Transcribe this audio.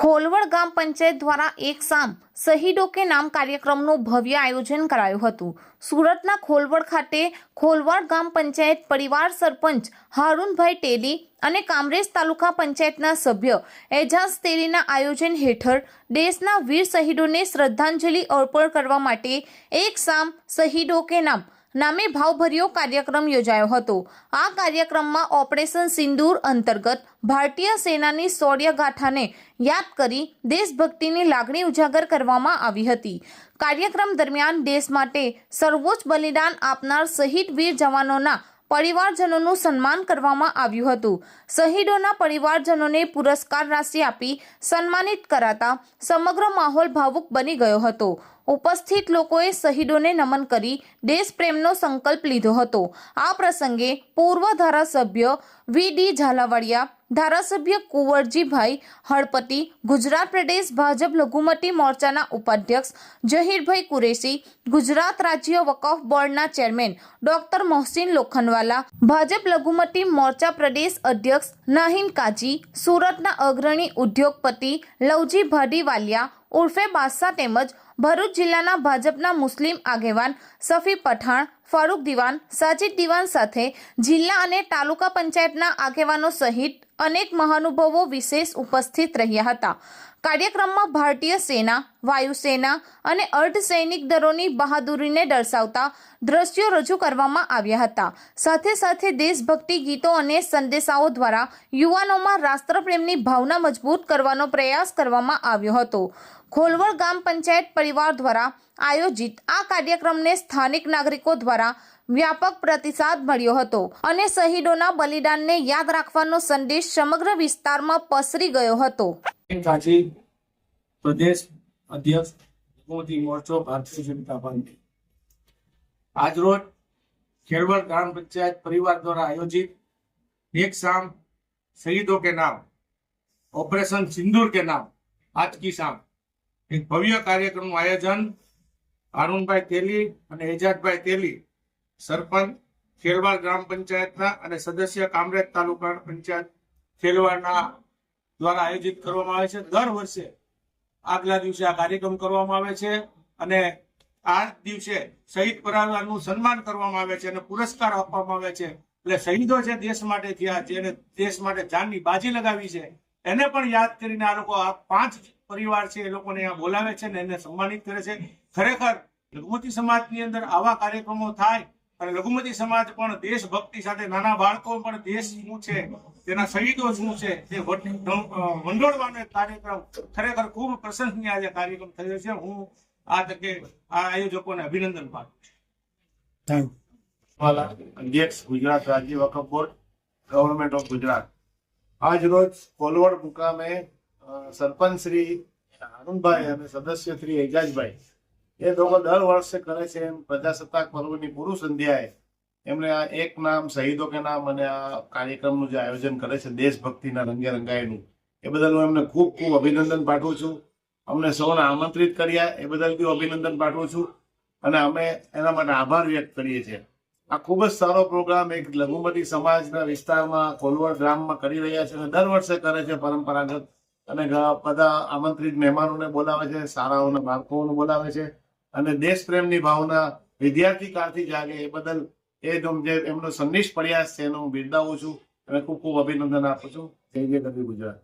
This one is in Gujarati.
खोलवड़ ग्राम पंचायत द्वारा एक शाम शहीदों के नाम कार्यक्रमનું ભવ્ય આયોજન કરાયું હતું। સુરતના ખોલવડ ખાતે ખોલવડ ગ્રામ પંચાયત પરિવાર સરપંચ હારૂનભાઈ તેલી અને કામરેજ તાલુકા પંચાયતના સભ્ય એજાઝ તેલીના આયોજન હેઠળ દેશના વીર શહીદોને શ્રદ્ધાંજલિ અર્પણ કરવા માટે એક શામ શહીદો કે નામે ભાવભર્યો કાર્યક્રમ યોજાયો હતો। આ કાર્યક્રમમાં ઓપરેશન સિંદૂર અંતર્ગત ભારતીય સેનાની શૌર્ય ગાથાને યાદ કરી દેશભક્તિની લાગણી ઉજાગર કરવામાં આવી હતી। કાર્યક્રમ દરમિયાન દેશ માટે સર્વોચ્ચ બલિદાન આપનાર શહીદ વીર જવાનોના પરિવારજનોનું સન્માન કરવામાં આવ્યું હતું। શહીદોના પરિવારજનોને પુરસ્કાર રાશિ આપી સન્માનિત કરાતા સમગ્ર માહોલ ભાવુક બની ગયો હતો। ઉપસ્થિત લોકોએ શહીદોને નમન કરી દેશપ્રેમનો સંકલ્પ લીધો હતો। આ પ્રસંગે પૂર્વ ધારાસભ્ય વી.ડી. ઝાલાવાડિયા, ધારાસભ્ય કુંવરજીભાઈ હળપતિ, ગુજરાત પ્રદેશ ભાજપ લઘુમતી મોરચાના ઉપાધ્યક્ષ જહીરભાઈ કુરેશી, ગુજરાત રાજ્ય વકફ બોર્ડના ચેરમેન ડોક્ટર મોહસિન લોખંડવાલા, ભાજપ લઘુમતી મોરચા પ્રદેશ અધ્યક્ષ નાહિન કાજી, સુરતના અગ્રણી ઉદ્યોગપતિ લવજી ભાડીવાલિયા ઉર્ફે બાદશાહ તેમજ ભરૂચ જિલ્લાના ભાજપના મુસ્લિમ આગેવાન સફી પઠાણ, ફારૂક દિવાન, સાજિદ દિવાન સાથે જિલ્લા અને તાલુકા પંચાયતના આગેવાનો સહિત અનેક મહાનુભાવો વિશેષ ઉપસ્થિત રહ્યા હતા। કાર્યક્રમમાં ભારતીય સેના, વાયુસેના અને અર્ધસૈનિક દળોની બહાદુરીને દર્શાવતા દ્રશ્યો રજૂ કરવામાં આવ્યા હતા। સાથે સાથે દેશભક્તિ ગીતો અને સંદેશાઓ દ્વારા યુવાનોમાં રાષ્ટ્રપ્રેમની ભાવના મજબૂત કરવાનો પ્રયાસ કરવામાં આવ્યો હતો। ખોલવડ ગ્રામ પંચાયત પરિવાર દ્વારા આયોજિત આ કાર્યક્રમને સ્થાનિક નાગરિકો દ્વારા વ્યાપક પ્રતિસાદ મળ્યો હતો અને શહીદોના બલિદાનને યાદ રાખવાનો સંદેશ સમગ્ર વિસ્તારમાં પસરી ગયો હતો। પ્રદેશ અધ્યક્ષ લઘુમતી મોરચો ભારતીય જનતા પાર્ટી આજરોજ ખેલવડ ગ્રામ પંચાયત પરિવાર દ્વારા આયોજિત એક शाम शहीदों के नाम ऑपरेशन सिंदूर के नाम आज की शाम एक भव्य कार्यक्रम आयोजन हारूनभाई तेली અને એજાજભાઈ તેલી સરપંચ ખેલવાડ ગ્રામ પંચાયતના અને સદસ્ય કામરેજ તાલુકા પંચાયત ખેલવાડના દ્વારા આયોજિત કરવામાં આવે છે। દર વર્ષે આગલા દિવસે આ કાર્યક્રમ કરવામાં આવે છે અને આ દિવસે શહીદ પરિવારનું સન્માન કરવામાં આવે છે અને પુરસ્કાર આપવામાં આવે છે। એટલે શહીદો જે દેશ માટે થયા, જેને દેશ માટે જાનની બાજી લગાવી છે, એને પણ યાદ કરીને આ લોકો આ 5 પરિવાર છે એ લોકોને અહીંયા બોલાવે છે અને એને સન્માનિત કરે છે। ખરેખર લઘુમતી સમાજની અંદર આવા કાર્યક્રમો થાય અને લઘુમતી સમાજ પણ દેશભક્તિ સાથે નાના બાળકો પણ દેશ શું છે, તેના શહીદો શું છે તે વંડોળવાનો એક કાર્યક્રમ ખરેખર ખૂબ પ્રશંસનીય આજે કાર્યક્રમ થયો છે। હું આ તકે આ આયોજકોને અભિનંદન પાઠવું છું। અધ્યક્ષ ગુજરાત રાજ્ય વકફ બોર્ડ ગવર્મેન્ટ ઓફ ગુજરાત આજ રોજ કોલવડ મુકામે સરપંચ શ્રી હારૂનભાઈ અને સદસ્ય શ્રી એજાજભાઈ એ લોકો દર વર્ષે કરે છે એમ પ્રજાસત્તાક પર્વની પૂર્વ સંધ્યાએ એમણે આ એક નામ શહીદો કે નામ અને આ કાર્યક્રમનું જે આયોજન કરે છે દેશભક્તિના રંગે રંગાયેલું, એ બદલ હું એમને ખૂબ ખૂબ અભિનંદન પાઠવું છું। અમને સૌને આમંત્રિત કર્યા એ બદલ બી અભિનંદન પાઠવું છું અને અમે એના માટે આભાર વ્યક્ત કરીએ છીએ। આ ખૂબ જ સારો પ્રોગ્રામ એક લઘુમતી સમાજના વિસ્તારમાં કોલવડ ગ્રામમાં કરી રહ્યા છે અને દર વર્ષે કરે છે પરંપરાગત અને બધા આમંત્રિત મહેમાનોને બોલાવે છે, શાળાઓના બાળકોને બોલાવે છે અને દેશપ્રેમની ભાવના વિદ્યાર્થી કાળથી જાગે એ બદલ એ જે એમનો સંનિષ્ઠ પ્રયાસ છે એનો હું બિરદાવું છું અને ખૂબ ખૂબ અભિનંદન આપું છું। જય જય ગરવી ગુજરાત।